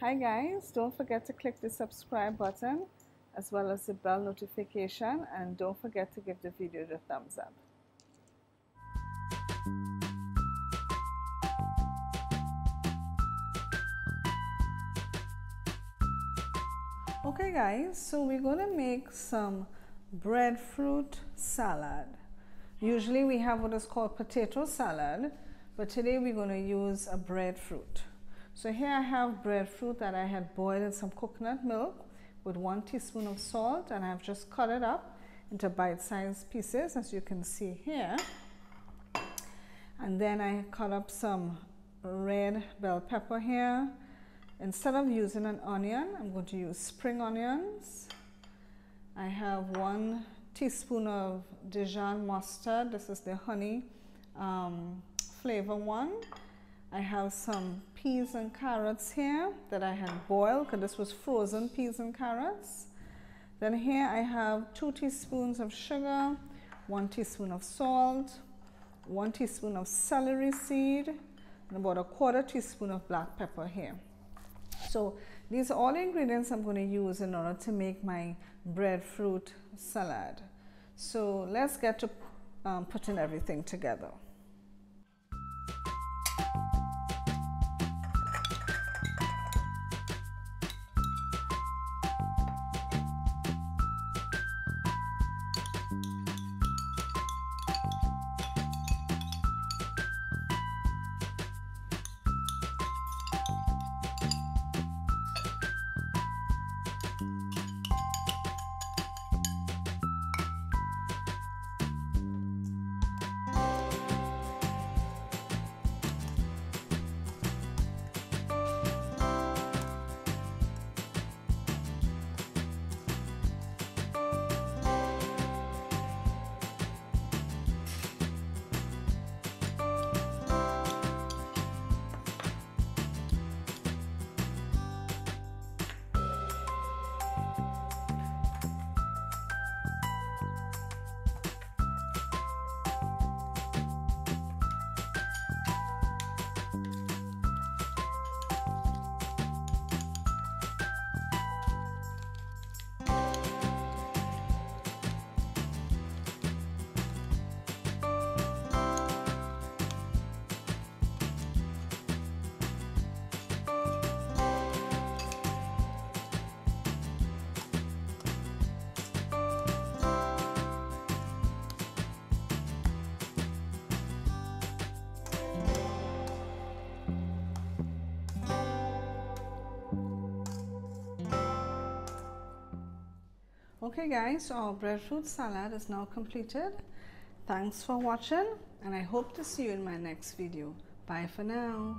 Hi guys, don't forget to click the subscribe button as well as the bell notification, and don't forget to give the video the thumbs up. Okay guys, so we're going to make some breadfruit salad. Usually we have what is called potato salad, but today we're going to use a breadfruit. So here I have breadfruit that I had boiled in some coconut milk with 1 teaspoon of salt, and I've just cut it up into bite-sized pieces, as you can see here. And then I cut up some red bell pepper here. Instead of using an onion, I'm going to use spring onions. I have 1 teaspoon of Dijon mustard. This is the honey flavor one. I have some peas and carrots here that I had boiled because this was frozen peas and carrots. Then here I have 2 teaspoons of sugar, 1 teaspoon of salt, 1 teaspoon of celery seed, and about 1/4 teaspoon of black pepper here. So these are all the ingredients I'm going to use in order to make my breadfruit salad. So let's get to putting everything together. Okay guys, so our breadfruit salad is now completed. Thanks for watching, and I hope to see you in my next video. Bye for now.